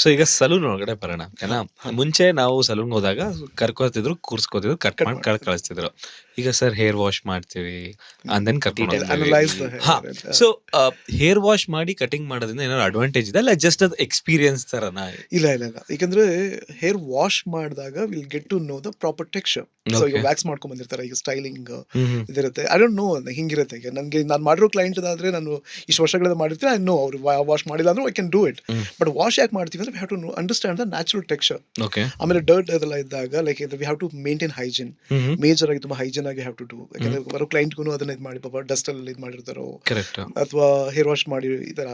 So ಈಗ salon ಒಳಗಡೆ ಬರೋಣ ಓಕೆನಾ. ಮುಂಚೆ ನಾವು ಸಲೂನ್ ಹೋದಾಗ ಕರ್ಕೋತಿದ್ರು, ಕೂರ್ಸ್ಕೋತಿದ್ರು, ಕಟ್ ಕಟ್ ಮಾಡಿ ಮಾಡಿ ಕಳಿಸ್ತಿದ್ರು. ಈಗ ಸರ್ ಹೇರ್ ವಾಶ್ ಮಾಡ್ತೀವಿ, ಅಂಡ್ ದೆನ್ ಕರ್ಕೊಂಡು Detail ಹೋಗ್ತೀವಿ. ಅನಲೈಸ್ ದ ಹಾ, ಹೇರ್. ಸೊ ಹೇರ್ ವಾಶ್ ಮಾಡಿ ಕಟಿಂಗ್ ಮಾಡೋದ್ರಿಂದ ಏನಾದ್ರು ಅಡ್ವಾಂಟೇಜ್ ಇದೆ, ಅಲ್ಲ ಜಸ್ಟ್ ಅದು ಎಕ್ಸ್ಪೀರಿಯನ್ಸ್ ತರನಾ? ಇಲ್ಲ ಇಲ್ಲ ಇಲ್ಲ, ಯಾಕಂದ್ರೆ ಹೇರ್ ವಾಶ್ ಮಾಡಿದಾಗ will get to know the proper texture. So ಈಗ Okay. ವ್ಯಾಕ್ಸ್ ಮಾಡ್ಕೊಂಡ್ ಬಂದಿರ್ತಾರೆ, ಈಗ ಸ್ಟೈಲಿಂಗ್ ಹ್ಮ್ ಇದಿರುತ್ತೆ. ಐ ಡೋಂಟ್ ನೋ ಹಿಂಗಿರುತ್ತೆ. ಈಗ ನನಗೆ ನಾನು ಮಾಡಿರೋ ಕ್ಲೈಂಟ್ ಆದ್ರೆ ನಾನು ಇಷ್ಟು ವರ್ಷಗಳಿಂದ ಮಾಡಿರ್ತೀನಿ, ಐ ನೋ ಅವ್ರು ವಾಶ್ ಮಾಡಿಲ್ಲ ಅಂದ್ರೆ I can do it. Hmm. But wash ಯಾಕೆ ಮಾಡ್ತೀವಿ ಅಂದ್ರೆ we have to understand the natural texture. Okay. ಆಮೇಲೆ ಡರ್ಟ್ ಅದೆಲ್ಲ ಇದ್ದಾಗ like we have to maintain hygiene. Major ಆಗಿ ತುಂಬಾ ಹೈಜಿನ್ ಆಗಿ ಹ್ಯಾವ್ ಟು ಡೂ. ಯಾಕಂದ್ರೆ ಬರೋ ಕ್ಲೈಂಟ್ಗೂ ಅದನ್ನ ಇದು ಮಾಡಿ ಪಾಪ ಡಸ್ಟ್ ಅಲ್ಲಿ ಇದು ಮಾಡಿರ್ತಾರೋ ಕರೆಕ್ಟ್. ಅಥವಾ ಹೇರ್ ವಾಶ್ ಮಾಡಿ ಈ ತರ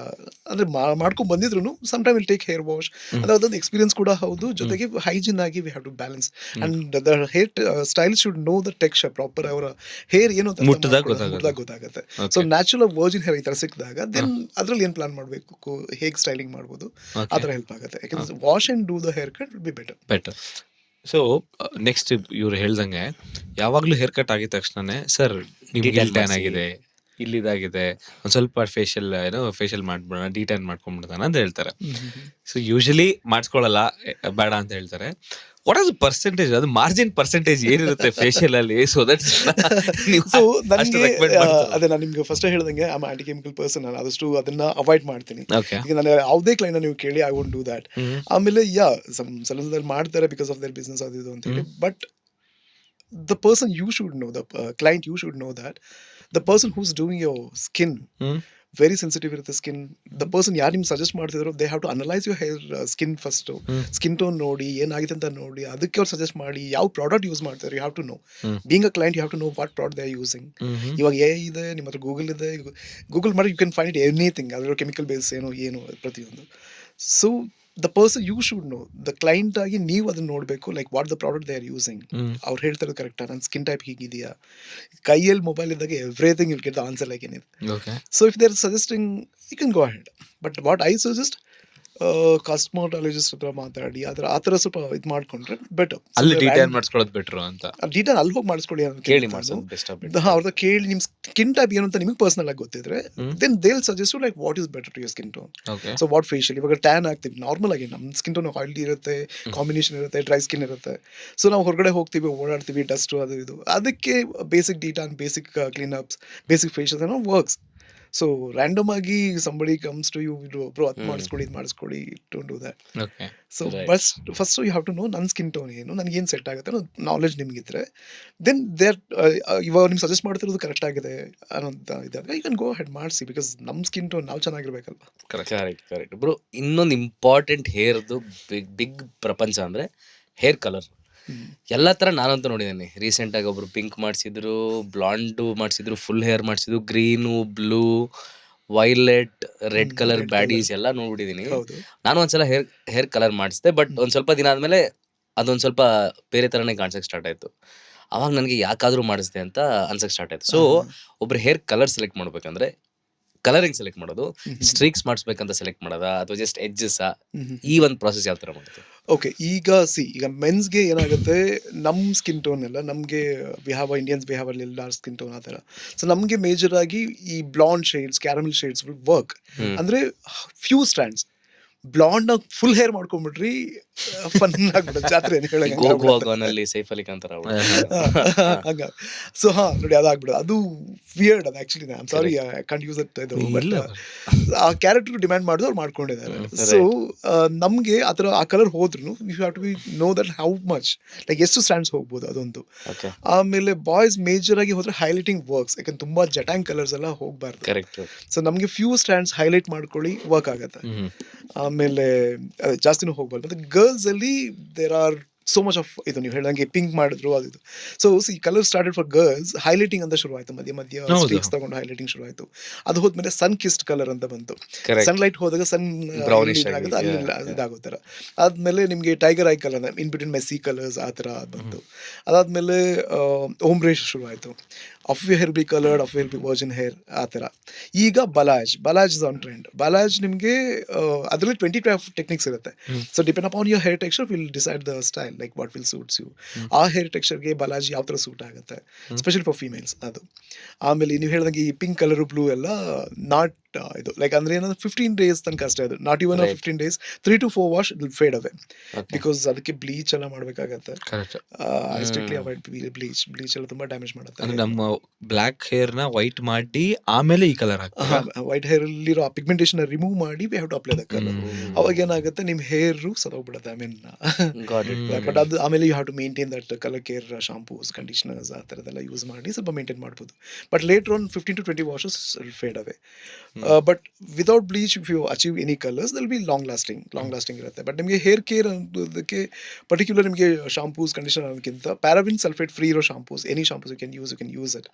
ಅಂದ್ರೆ ಮಾಡ್ಕೊಂಡ್ ಬಂದಿದ್ರು some time will take hair wash. ಅದು ಅದೊಂದು ಎಕ್ಸ್ಪೀರಿಯನ್ಸ್ ಕೂಡ ಹೌದು, ಜೊತೆಗೆ ಹೈಜಿನ್ ಆಗಿ we have to balance. And the hair style should know the texture proper. ಅವರ ಹೇರ್ ಏನು ಅಂತ ಮುಟ್ಟಿದಾಗ ಗೊತ್ತಾಗುತ್ತೆ. Okay. So natural virgin hair ಈ ತರ ಸಿಕ್ಕಿದಾಗ ದೆನ್ ಅದ್ರಲ್ಲಿ ಏನ್ ಪ್ಲಾನ್ ಮಾಡಬೇಕು, ಹೇಗೆ ಸ್ಟೈಲಿಂಗ್ ಮಾಡ್ಬೋದು, ಆ ತರ ಹೆಲ್ಪ್ ಆಗುತ್ತೆ. ಯಾಕಂದ್ರೆ wash and do the hair cut will be better. Better. So next ಇವ್ರು ಹೇಳ್ದಂಗೆ ಯಾವಾಗ್ಲೂ ಹೇರ್ ಕಟ್ ಆಗಿದ ತಕ್ಷಣನೇ ಸರ್ ನಿಮ್ಗೆ Detail ಟ್ಯಾನ್ ಮಾಡ್ಸಿ. ಆಗಿದೆ, ಇಲ್ಲಿದಾಗಿದೆ, ಒಂದ್ ಸ್ವಲ್ಪ ಫೇಶಿಯಲ್ ಮಾಡ್ಬಿಡೋಣ, ಡಿಟ್ಯಾನ್ ಮಾಡ್ಕೊಂಡ್ಬಿಡ್ತಾನ ಅಂತ ಹೇಳ್ತಾರೆ. ಸೊ ಯೂಶಲಿ ಮಾಡಿಸ್ಕೊಳ್ಳಲ್ಲ, ಬೇಡ ಅಂತ ಹೇಳ್ತಾರೆ. ವಾಟ್ ಆಸ್ ಪರ್ಸೆಂಟೇಜ್, ಅದು ಮಾರ್ಜಿನ್ ಪರ್ಸೆಂಟೇಜ್ ಏನಿರುತ್ತೆ ಫೇಶಿಯಲ್ ಅಲ್ಲಿ? ಸೊ ದಟ್ ಸೊ ನನಗೆ ಅದೇ ನಾನು ನಿಮ್ಗೆ ಫಸ್ಟ್ ಹೇಳ್ದಂಗೆ ಆಮ್ ಆಂಟಿ ಕೆಮಿಕಲ್ ಪರ್ಸನ್, ನಾನು ಆದಷ್ಟು ಅದನ್ನ ಅವಾಯ್ಡ್ ಮಾಡ್ತೀನಿ. ಓಕೆ. ಈಗ ನಾನು ಯಾವುದೇ ಕ್ಲೈಂಟ್ ನೀವು ಕೇಳಿ ಐ ವೋಂಟ್ ಡೂ ದ್ಯಾಟ್. ಆಮೇಲೆ ಸಲೂನ್ದಲ್ಲಿ ಮಾಡ್ತಾರೆ ಬಿಕಾಸ್ ಆಫ್ ದೇರ್ ಬಿಸ್ನೆಸ್ ಅದು ಇದು ಅಂತ ಹೇಳಿ. But the person you should know, the client you should know that the person who's doing your skin very sensitive ಇರುತ್ತೆ ಸ್ಕಿನ್. ದ ಪರ್ಸನ್ ಯಾರು ನಿಮ್ಗೆ suggest ಮಾಡ್ತಿದ್ರು they have to analyse your hair skin first. Skin tone ನೋಡಿ, ಏನಾಗಿದೆ ಅಂತ ನೋಡಿ, ಅದಕ್ಕೆ ಅವ್ರು ಸಜೆಸ್ಟ್ ಮಾಡಿ ಯಾವ ಪ್ರಾಡಕ್ಟ್ ಯೂಸ್ ಮಾಡ್ತಾರೆ. You have to know. Being a client you have to know what product they are using. ಇವಾಗ ಇದೆ, ನಿಮ್ಮ ಹತ್ರ ಗೂಗಲ್ ಇದೆ, ಗೂಗಲ್ ಮಾಡಿ you can find it anything. ಅದರ ಕೆಮಿಕಲ್ ಬೇಸ್ ಏನು ಪ್ರತಿಯೊಂದು. So the person you should know, the client ಆಗಿ ನೀವು ಅದನ್ನ ನೋಡಬೇಕು, like what the product they are using. ಅವ್ರು ಹೇಳ್ತಾರೆ ಕರೆಕ್ಟಾ, ನನ್ನ ಸ್ಕಿನ್ ಟೈಪ್ ಹೀಗಿದೆಯಾ. ಕೈಯಲ್ಲಿ ಮೊಬೈಲ್ ಇದ್ದಾಗ everything will get the answer like ಏನಿದೆ. Okay. So if they're suggesting, you can go ahead. But what I suggest, ಕಾಸ್ಮೋಟಾಲಜಿಸ್ಟ್ ಹತ್ರ ಮಾತಾಡಿ ಆ ಥರ ಸ್ವಲ್ಪ ಇದು ಮಾಡ್ಕೊಂಡ್ರೆ ಬೆಟರ್. ಅಲ್ಲಿ ಡಿಟ್ಯಾನ್ ಮಾಡಿಸ್ಕೊಳ್ಳೋದು ಬೆಟರ್ ಅಂತ. ಡೀಟೇಲ್ ಅಲ್ಲಿ ಹೋಗಿ ಮಾಡಿಸ್ಕೊಳ್ಳಿ ಅಂತ ಕೇಳಿ ಮಾಡ್ಸೋದು ಬೆಸ್ಟ್ ಆಫ್ ಅವ್ರದ್ದು ಕೇಳಿ ನಿಮ್ಮ ಸ್ಕಿನ್ ಟೈಪ್ ಏನು ಅಂತ ನಿಮಗೆ ಪರ್ಸನಲ್ ಆಗಿ ಗೊತ್ತಿದ್ರೆ then they will suggest like what is better to your skin tone. Okay. So what facial, ಇವಾಗ ಟ್ಯಾನ್ ಆಗ್ತೀವಿ ನಾರ್ಮಲ್ ಆಗಿ, ನಮ್ಮ ಸ್ಕಿನ್ ಟೋನ್ ಆಯಿಲಿ ಇರುತ್ತೆ, ಕಾಂಬಿನೇಷನ್ ಇರುತ್ತೆ, ಡ್ರೈ ಸ್ಕಿನ್ ಇರುತ್ತೆ. ಸೊ ನಾವು ಹೊರಗಡೆ ಹೋಗ್ತೀವಿ, ಓಡಾಡ್ತೀವಿ, ಡಸ್ಟು ಅದು ಇದು, ಅದಕ್ಕೆ basic detan, basic clean ups, basic facials ಏನೋ ವರ್ಕ್ಸ್. ಸೊ ರ್ಯಾಂಡಮ್ ಆಗಿ somebody comes to you, bro ಅದು ಮಾಡಿಸ್ಕೊಳ್ಳಿ, ಇದು ಮಾಡಿಸ್ಕೊಳ್ಳಿ, don't do that. Okay. So first you have to no ನನ್ನ ಸ್ಕಿನ್ ಟೋನ್ ಏನು, ನನಗೇನು ಸೆಟ್ ಆಗುತ್ತೆ ಅನ್ನೋ ನಾಲೆಜ್ ನಿಮಗಿದ್ರೆ ದೆನ್ ಇವಾಗ ನಿಮ್ಗೆ ಸಜೆಸ್ಟ್ ಮಾಡ್ತಿರೋದು ಕರೆಕ್ಟ್ ಆಗಿದೆ ಅನ್ನೋಂಥ ಇದ್ದಾಗ ಯು ಕ್ಯಾನ್ ಗೋ ಹೆಡ್ ಮಾಡಿಸಿ. ಬಿಕಾಸ್ ನಮ್ಮ ಸ್ಕಿನ್ ಟೋನ್ ನಾವು ಚೆನ್ನಾಗಿರ್ಬೇಕಲ್ವ. Correct bro. ಇನ್ನೊಂದು ಇಂಪಾರ್ಟೆಂಟ್ ಹೇರ್ದು ಬಿಗ್ ಪ್ರಪಂಚ ಅಂದ್ರೆ ಹೇರ್ ಕಲರ್. ಎಲ್ಲ ತರ ನಾನಂತೂ ನೋಡಿದ್ದೀನಿ. ರೀಸೆಂಟ್ ಆಗಿ ಒಬ್ರು ಪಿಂಕ್ ಮಾಡಿಸಿದ್ರು, ಬ್ಲಾಂಡ್ ಮಾಡಿಸಿದ್ರು, ಫುಲ್ ಹೇರ್ ಮಾಡಿಸಿದ್ರು, green, blue, violet, red colour baddies ಎಲ್ಲ ನೋಡ್ಬಿಟ್ಟಿದ್ದೀನಿ. ಹೌದು. ನಾನು ಒಂದ್ಸಲ ಹೇರ್ ಕಲರ್ ಮಾಡಿಸಿದೆ, ಬಟ್ ಒಂದ್ ಸ್ವಲ್ಪ ದಿನ ಆದ್ಮೇಲೆ ಅದೊಂದ್ ಸ್ವಲ್ಪ ಬೇರೆ ತರನೇ ಕಾಣಿಸಕ್ ಸ್ಟಾರ್ಟ್ ಆಯ್ತು. ಅವಾಗ ನನಗೆ ಯಾಕಾದ್ರೂ ಮಾಡಿಸ್ದೆ ಅಂತ ಅನ್ಸಕ್ ಸ್ಟಾರ್ಟ್ ಆಯ್ತು. ಸೊ ಒಬ್ರು ಹೇರ್ ಕಲರ್ ಸೆಲೆಕ್ಟ್ ಮಾಡ್ಬೇಕಂದ್ರೆ ಕಲರಿಂಗ್ ಸೆಲೆಕ್ಟ್ ಮಾಡೋದು, ಸ್ಟ್ರೀಕ್ಸ್ ಮಾಡಿಸ್ಬೇಕಂತ ಸೆಲೆಕ್ಟ್ ಮಾಡೋದಾ ಅಥವಾ ಜಸ್ಟ್ ಎಡ್ಜಸ್, ಈ ಒಂದು ಪ್ರಾಸೆಸ್ ಯಾವ ತರ ಮಾಡೋದು? ಓಕೆ, ಈಗ ಮೆನ್ಸ್ಗೆ ಏನಾಗುತ್ತೆ, ನಮ್ಮ ಸ್ಕಿನ್ ಟೋನ್ ಎಲ್ಲ ನಮಗೆ ಇಂಡಿಯನ್ಸ್ ಬಿಹೇವ್ ಅಲ್ಲಿ ಡಾರ್ಕ್ ಸ್ಕಿನ್ ಟೋನ್ ಆ ಥರ. ಸೊ ನಮಗೆ ಮೇಜರ್ ಆಗಿ ಈ blonde shades, caramel shades will work. ಅಂದರೆ few strands blonde full hair ಮಾಡ್ಕೊಂಡ್ಬಿಟ್ರಿ ಫನ್ ಆಗ್ಬಿಡುತ್ತೆ, ಜಾತ್ರೆ ಗೋಗುವಾಗನಲ್ಲಿ ಸೈಫ್ ಅಲಿ ಖಾನ್ ತರ ಹಂಗ. ಸೊ ನೋಡಿ ಅದಾಗ್ಬಿಡೋದು, ಅದು ವಿಯರ್ಡ್. ಅದು actually I am sorry I can't use it. ಇದು ಬಟ್ ಆ ಕ್ಯಾರೆಕ್ಟರ್ ಡಿಮ್ಯಾಂಡ್ ಮಾಡಿದ್ರು ಅವ್ರು ಮಾಡ್ಕೊಂಡಿದ್ದಾರೆ. ಸೊ ನಮಗೆ ಆ ಕಲರ್ ಹೋದ್ರು you have to be no that how much, like ಎಷ್ಟು ಸ್ಟ್ಯಾಂಡ್ಸ್ ಹೋಗ್ಬೋದು ಅದೊಂದು. ಆಮೇಲೆ ಬಾಯ್ಸ್ ಮೇಜರ್ ಆಗಿ ಹೋದ್ರೆ ಹೈಲೈಟಿಂಗ್ ವರ್ಕ್ಸ್, ಯಾಕಂದ್ರೆ ತುಂಬಾ ಜಟಾಂಗ್ ಕಲರ್ಸ್ ಎಲ್ಲ ಹೋಗ್ಬಾರ್ದು. ಕರೆಕ್ಟ್. ಸೊ ನಮಗೆ ಫ್ಯೂ ಸ್ಟ್ಯಾಂಡ್ಸ್ ಹೈಲೈಟ್ ಮಾಡ್ಕೊಳ್ಳಿ, ವರ್ಕ್ ಆಗುತ್ತೆ. ಆಮೇಲೆ ಜಾಸ್ತಿನೂ ಹೋಗ್ಬಾರ್ದು. ಮತ್ತೆ ಗರ್ಲ್ಸ್ ಅಲ್ಲಿ there are so much of ಇದು ನೀವು ಹೇಳ್ದಂಗೆ ಪಿಂಕ್ ಮಾಡಿದ್ರು ಅದು ಇದು. So colour started for girls, highlighting ಅಂತ ಶುರು ಆಯ್ತು, ಮಧ್ಯ ಸ್ಟ್ರೀಕ್ಸ್ ತಗೊಂಡು ಹೈಲೈಟಿಂಗ್ ಶುರು ಆಯ್ತು. ಅದು ಹೋದ್ಮೇಲೆ ಸನ್ ಕಿಸ್ಟ್ ಕಲರ್ ಅಂತ ಬಂತು. ಸನ್ಲೈಟ್ ಹೋದಾಗ ಸನ್ ಆಗುತ್ತೆ, ಅಲ್ಲಿ ಇದಾಗೋತರ. ಆದ್ಮೇಲೆ ನಿಮ್ಗೆ tiger eye colour, in between messy colours ಆ ಥರ ಬಂತು. ಅದಾದ್ಮೇಲೆ ಓಮ್ರೇಶ್ ಶುರು ಆಯ್ತು. If you hair be coloured, if you hair be virgin hair ಆ ಥರ. ಈಗ balayage is on trend. Balayage ನಿಮಗೆ ಅದರಲ್ಲಿ 25 ಟೆಕ್ನಿಕ್ಸ್ ಇರುತ್ತೆ. So depend upon your hair texture will decide the style, like what will suits you. ಆ hair ಟೆಕ್ಸ್ಚರ್ಗೆ balayage ಯಾವ ಥರ ಸೂಟ್ ಆಗುತ್ತೆ, ಸ್ಪೆಷಲಿ ಫಾರ್ ಫೀಮೇಲ್ಸ್ ಅದು. ಆಮೇಲೆ ನೀವು ಹೇಳ್ದಂಗೆ ಈ ಪಿಂಕ್ ಕಲರು, ಬ್ಲೂ ಎಲ್ಲ ನಾಟ್ ಇದು ಲೈಕ್ ಅಂದ್ರೆ ಏನಂದ್ರೆ 15 days ತನಕ ಅಷ್ಟೇ ಅದು, not even Right. 15 days, 3 to 4 wash it will fade away, Okay. Because ಅದಕ್ಕೆ ಬ್ಲೀಚ್ ಎಲ್ಲ ಮಾಡ್ಬೇಕಾಗತ್ತೆ. Correct. I strictly avoid bleach ಎಲ್ಲ ತುಂಬಾ ಡ್ಯಾಮೇಜ್ ಮಾಡುತ್ತೆ. ಅಂದ್ರೆ ನಮ್ಮ ಬ್ಲಾಕ್ ಹೇರ್ ನ ವೈಟ್ ಮಾಡಿ ಆಮೇಲೆ ಈ ಕಲರ್ ಹಾಕ್ತಾರೆ. ವೈಟ್ ಹೇರ್ ಅಲ್ಲಿರೋ ಆ ಪಿಗ್ಮೆಂಟೇಷನ್ ರಿಮೂವ್ ಮಾಡಿ we have to apply the colour. ಅವಾಗ ಏನಾಗುತ್ತೆ ನಿಮ್ ಹೇರ್ ಸದೋಗ್ಬಿಡುತ್ತೆ. I mean Got it. But ಅದು ಆಮೇಲೆ you have to maintain that colour care shampoos, conditioners ಆ ಥರದ್ದೆಲ್ಲ ಯೂಸ್ ಮಾಡಿ ಸ್ವಲ್ಪ ಮೇಂಟೈನ್ ಮಾಡ್ಬೋದು. But later on 15 to 20 washes fade away. But without bleach if you achieve any colours they'll be long lasting ಇರುತ್ತೆ. But ನಿಮಗೆ hair care ಅನ್ನೋದಕ್ಕೆ particular ನಿಮಗೆ shampoos conditioner ಅನ್ನೋದಕ್ಕಿಂತ ಪ್ಯಾರಾಬಿನ್ ಸಲ್ಫೇಟ್ ಫ್ರೀ ಇರೋ shampoos, any shampoos you can use it.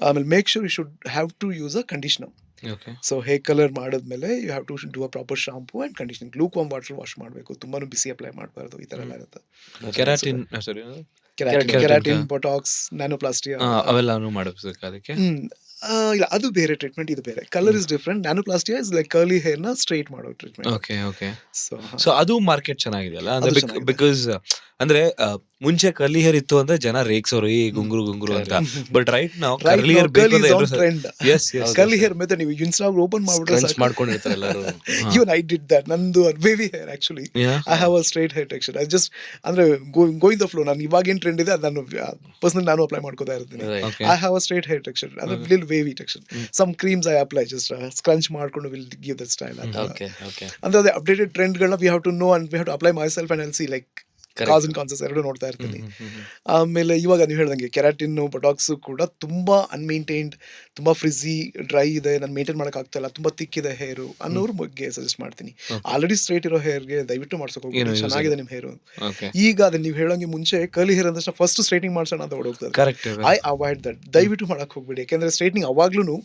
ಆಮೇಲೆ make sure you should have to use a conditioner. Okay. So hair colour ಮಾಡಿದ್ಮೇಲೆ you have to do a proper shampoo and conditioning. Lukewarm water wash ಮಾಡಬೇಕು, ತುಂಬಾನು ಬಿಸಿ apply ಮಾಡಬಾರ್ದು, ಈ ಥರ ಎಲ್ಲ ಇರುತ್ತೆ. Keratin sorry keratin, Botox, nanoplastia ಅವೆಲ್ಲಾನು ಮಾಡಿಸ್ಬೇಕು ಅದಕ್ಕೆ. ಇಲ್ಲ, ಅದು ಬೇರೆ ಟ್ರೀಟ್ಮೆಂಟ್, ಇದು ಬೇರೆ. Colour is different. Nanoplastia is like curly hair ನ ಸ್ಟ್ರೈಟ್ ಮಾಡೋ ಟ್ರೀಟ್ಮೆಂಟ್. ಓಕೆ. ಸೊ ಸೊ ಅದು ಮಾರ್ಕೆಟ್ ಚೆನ್ನಾಗಿದೆಯಲ್ಲ, ಅದು ಅಂದ್ರೆ ಚೆನ್ನಾಗಿದೆ. ಬಿಕಾಸ್ ಅಂದ್ರೆ ಮುಂಚೆ ಕರ್ಲಿ ಹೇರ್ ಇತ್ತು ಅಂದ್ರೆ ಜನ ರೇಗ್ಸೋರು ಈ ಗುಂಗುರು ಅಂತ. ಬಟ್ ರೈಟ್ ನಾವು ಕರ್ಲಿ ಹೇರ್ ಬೇಕು trend. Yes yes curly hair method ನೀವು ಇನ್ಸ್ಟಾಗ್ರಾಮ್ ಓಪನ್ ಮಾಡ್ಬಿಟ್ರೆ Crunch ಮಾಡ್ಕೊಂಡಿರ್ತಾರೆ ಎಲ್ಲರೂ. Even I did that. ನಂದು baby hair actually. I have a straight hair texture. I just ಅಂದ್ರೆ ಗೋಯಿಂಗ್ ದ ಫ್ಲೋ. ನಾನು ಇವಾಗೇನು ಟ್ರೆಂಡ್ ಇದೆ ಅದು ನಾನು ಪರ್ಸನಲ್ ನಾನು ಅಪ್ಲೈ ಮಾಡ್ಕೋತಾ ಇರ್ತೀನಿ. Right. Okay. I have a straight hair texture, and a little wavy texture. Some creams I apply, just scrunch ಮಾಡ್ಕೊಂಡು will give that style. Okay. Okay. ಅಂದ್ರೆ ಅದೇ updated ಟ್ರೆಂಡ್ಗಳನ್ನ we have to know and we have to apply myself and I'll see like Correct. ಕಾಸ್ and cons ಎರಡು ನೋಡ್ತಾ ಇರ್ತೀನಿ. ಆಮೇಲೆ ಇವಾಗ ನೀವು ಹೇಳ್ದಂಗೆ ಕೆರಾಟಿನ್, ಬೊಟಾಕ್ಸ್ ಕೂಡ ತುಂಬಾ ಅನ್ಮೇಂಟೈನ್ಡ್, ತುಂಬಾ ಫ್ರಿಜಿ, ಡ್ರೈ ಇದೆ, ನಾನು ಮೇಂಟೈನ್ ಮಾಡಕ್ ಆಗ್ತಾ ಇಲ್ಲ, ತುಂಬಾ ತಿಕ್ಕಿದೆ ಹೇರು ಅನ್ನೋರ್ ಬಗ್ಗೆ ಸಜೆಸ್ಟ್ ಮಾಡ್ತೀನಿ. ಆಲ್ರೆಡಿ ಸ್ಟ್ರೈಟ್ ಇರೋ ಹೇರ್ಗೆ ದಯವಿಟ್ಟು ಮಾಡ್ಸೋಕೆ ಏನು ಹೋಗಿ, use ಚೆನ್ನಾಗಿದೆ ನಿಮ್ ಹೇರು. ಓಕೆ. ಈಗ ಅದನ್ನ ನೀವು ಹೇಳೋಂಗೆ ಮುಂಚೆ ಕರ್ಲಿ ಹೇರ್ ಅಂದಷ್ಟು ಫಸ್ಟ್ ಸ್ಟ್ರೈಟಿಂಗ್ ಮಾಡ್ಸೋಣ ಅಂತ ಹೊಡೋಗ್ತದೆ. ಕರೆಕ್ಟ್. I avoid that. ದಯವಿಟ್ಟು ಮಾಡಕ್ ಹೋಗ್ಬೇಡಿ, ಯಾಕೆಂದ್ರೆ ಸ್ಟ್ರೈಟ್ನಿಂಗ್ ಅವಾಗ್ಲೂ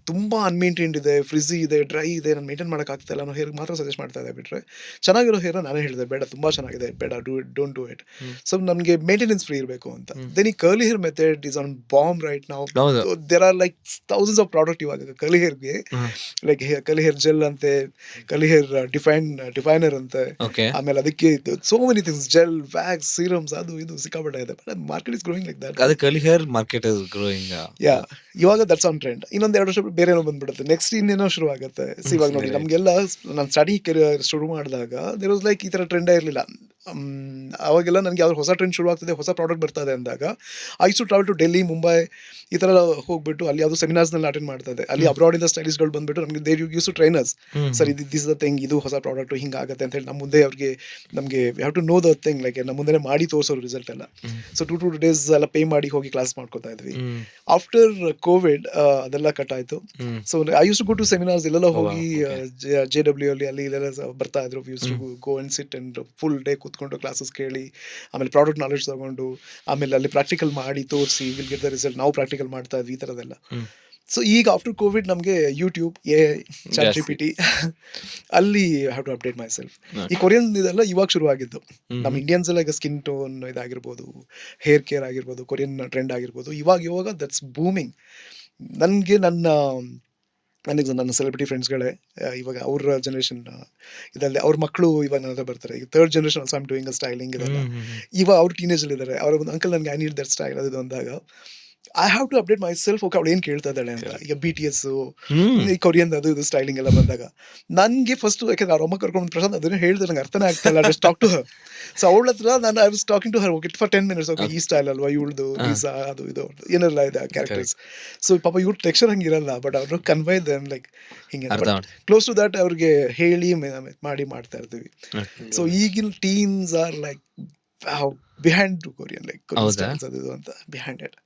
ತುಂಬಾ ಅನ್ಮೇಂಟೈನ್ಡ್ ಇದೆ, ಫ್ರಿಜಿ ಇದೆ, ಡ್ರೈ ಇದೆ, ನಾನು ಮೇಂಟೈನ್ ಮಾಡಕ್ ಆಗ್ತಾ ಇಲ್ಲ ಅನ್ನೋ ಹೇರ್ ಮಾತ್ರ ಸಜೆಸ್ಟ್ ಮಾಡ್ತಾ ಇದ್ದೆ. ಬಿಟ್ರೆ ಚೆನ್ನಾಗಿರೋ ಹೇರ್ ನಾನೇ ಹೇಳಿದೆ ಬೇಡ, ತುಂಬಾ ಚೆನ್ನಾಗಿದೆ, ಬೇಡ, ಡೋಂಟ್ ಡೂ ಇಟ್. ಸೊ ನಮಗೆ ಮೇಂಟೆನೆನ್ಸ್ ಫ್ರೀ ಇರಬೇಕು ಅಂತ. ದೆನ್ ಈ curly hair method is on bomb right ನಾವು. ಹೌದು. There are like thousands of product ಇವಾಗ ಕರ್ಲಿ ಹೇರ್ಗೆ. ಲೈಕ್ ಕರ್ಲಿ ಹೇರ್ ಜೆಲ್ ಅಂತೆ, ಕರ್ಲಿ ಹೇರ್ ಡಿಫೈನರ್ ಅಂತೆ, ಓಕೆ. ಆಮೇಲೆ ಅದಕ್ಕೆ so many things, gel, wax, serums, ಅದು ಇದು ಸಿಕ್ಕಾಪಟ್ಟೆ ಇದೆ. But market is growing like that. ಅದು curly hair market is growing. Yeah, ಇವಾಗ ದಟ್ಸ್ ಆನ್ ಟ್ರೆಂಡ್. ಇನ್ನೊಂದ್ 2 ವರ್ಷ ಬೇರೆ ಏನೋ ಬಂದ್ಬಿಡುತ್ತೆ, ನೆಕ್ಸ್ಟ್ ಇನ್ನೇನೋ ಶುರು ಆಗುತ್ತೆ. ಇವಾಗ ನೋಡಿ ನಮ್ಗೆಲ್ಲ ನಾನು ಸ್ಟಡಿ ಕೆರಿಯರ್ ಶುರು ಮಾಡಿದಾಗ ದೇರ್ ವಾಸ್ ಲೈಕ್ ಈ ತರ ಟ್ರೆಂಡೇ ಇರಲಿಲ್ಲ. ಅವಾಗೆಲ್ಲ ನನಗೆ ಯಾವ್ದು ಹೊಸ ಟ್ರೆಂಡ್ ಶುರು ಆಗ್ತದೆ, ಹೊಸ ಪ್ರಾಡಕ್ಟ್ ಬರ್ತದೆ ಅಂದಾಗ I to travel to Delhi, Mumbai ಈ ಥರ ಹೋಗ್ಬಿಟ್ಟು ಅಲ್ಲಿ ಯಾವುದು ಸೆಮಿನಾರ್ಸ್ನಲ್ಲಿ ಅಟೆಂಡ್ ಮಾಡ್ತದೆ. ಅಲ್ಲಿ ಅಬ್ರಾಡಿಂದ ಸ್ಟೈಲಿಸ್ಟ್ಗಳು ಬಂದ್ಬಿಟ್ಟು ನಮಗೆ they used to trainers. Sir this the thing, ಇದು ಹೊಸ ಪ್ರಾಡಕ್ಟು ಹಿಂಗಾಗುತ್ತೆ ಅಂತ ಹೇಳಿ ನಮ್ಮ ಮುಂದೆ ಅವ್ರಿಗೆ ನಮಗೆ have to know the thing, like ನಮ್ಮ ಮುಂದೆ ಮಾಡಿ ತೋರಿಸೋರು ರಿಸಲ್ಟ್ ಎಲ್ಲ. ಸೊ 2 days ಎಲ್ಲ ಪೇ ಮಾಡಿ ಹೋಗಿ ಕ್ಲಾಸ್ ಮಾಡ್ಕೊತಾ ಇದ್ವಿ. ಆಫ್ಟರ್ ಕೋವಿಡ್ ಅದೆಲ್ಲ ಕಟ್ ಆಯ್ತು. So I used to go to seminars, ಇಲ್ಲೆಲ್ಲ ಹೋಗಿ JW ಅಲ್ಲಿ ಇಲ್ಲೆಲ್ಲ ಬರ್ತಾ ಇದ್ರು. Used to go and sit and full day ಕೂತ್ಕೊಂಡು ಕ್ಲಾಸಸ್ ಕೇಳಿ, ಆಮೇಲೆ ಪ್ರಾಡಕ್ಟ್ ನಾಲೆಡ್ಜ್ ತಗೊಂಡು, ಆಮೇಲೆ ಅಲ್ಲಿ ಪ್ರಾಕ್ಟಿಕಲ್ ಮಾಡಿ ತೋರಿಸಿ, ವಿಲ್ ಗೆಟ್ ದ ರಿಸಲ್ಟ್. ನಾವು ಪ್ರಾಕ್ಟಿಕಲ್ ಮಾಡ್ತಾ ಇದ್ವಿ, ಈ ಥರದೆಲ್ಲ. ಸೊ ಈಗ ಆಫ್ಟರ್ ಕೋವಿಡ್ ನಮಗೆ ಯೂಟ್ಯೂಬ್, ChatGPT ಅಲ್ಲಿ have to update myself. ಈ ಕೊರಿಯನ್ ಇದೆಲ್ಲ ಇವಾಗ ಶುರು ಆಗಿದ್ದು. ನಮ್ಮ ಇಂಡಿಯನ್ಸ್ ಎಲ್ಲ ಈಗ ಸ್ಕಿನ್ ಟೋನ್ ಇದಾಗಿರ್ಬೋದು, ಹೇರ್ ಕೇರ್ ಆಗಿರ್ಬೋದು, ಕೊರಿಯನ್ ಟ್ರೆಂಡ್ ಆಗಿರ್ಬೋದು, ಇವಾಗ ದಟ್ಸ್ ಬೂಮಿಂಗ್. ನನಗೆ ನನ್ನ ಸೆಲೆಬ್ರಿಟಿ ಫ್ರೆಂಡ್ಸ್ಗಳೇ ಇವಾಗ ಅವ್ರ ಜನರೇಷನ್ ಇದಲ್ಲದೆ ಅವ್ರ ಮಕ್ಕಳು ಇವಾಗ ನನ್ನ ಹತ್ರ ಬರ್ತಾರೆ. ಈಗ 3rd generation also I'm doing a styling ಇದೆಲ್ಲ. ಇವಾಗ ಅವ್ರು ಟೀನೇಜಲ್ಲಿ ಇದ್ದಾರೆ. ಅವ್ರ ಒಂದು ಅಂಕಲ್ ನನಗೆ ಐ ನೀಡ್ ದಟ್ ಸ್ಟೈಲ್ ಅದು ಅಂದಾಗ I have to update myself. Okay, ಅವಳು ಏನು ಕೇಳ್ತಾ ಇದ್ದಾಳೆ ಅಂತ. ಈಗ BTS, ಈ ಕೊರಿಯನ್ ಅದು ಇದು ಸ್ಟೈಲಿಂಗ್ ಎಲ್ಲ ಬಂದಾಗ ನನಗೆ ಫಸ್ಟ್, ಯಾಕಂದ್ರೆ ಅವ್ರ ಅಮ್ಮ ಕರ್ಕೊಂಡು ಪ್ರಶಾಂತ್ ಅದನ್ನ ಹೇಳಿದ್ರೆ ನಂಗೆ ಅರ್ಥನೇ ಆಗ್ತಾ ಇಲ್ಲ. Just talk to her. So ಅವಳ ಹತ್ರ ನಾನು I was talking to her. Okay for 10 minutes. Okay, ಈ ಸ್ಟೈಲ್ ಅಲ್ವಾ ಇವಳ್ದು, ವೀಸಾ ಅದು ಇದು ಏನೆಲ್ಲ ಇದೆ ಕ್ಯಾರೆಕ್ಟರ್ಸ್. ಸೊ ಪಾಪ ಇವ್ರ ಟೆಕ್ಸ್ಚರ್ ಹಂಗಿರಲ್ಲ, ಬಟ್ ಅವ್ರು ಕನ್ವೈ ದೆಮ್ ಲೈಕ್ ಹಿಂಗೆ ಕ್ಲೋಸ್ ಟು ದಟ್ ಅವ್ರಿಗೆ ಹೇಳಿ ಮಾಡಿ ಮಾಡ್ತಾ ಇರ್ತೀವಿ. ಸೊ ಈಗಿನ teens are like behind to Korean, like Korean styles ಅದು ಇದು ಅಂತ ಬಿಹೈಂಡ್ ಇಟ್.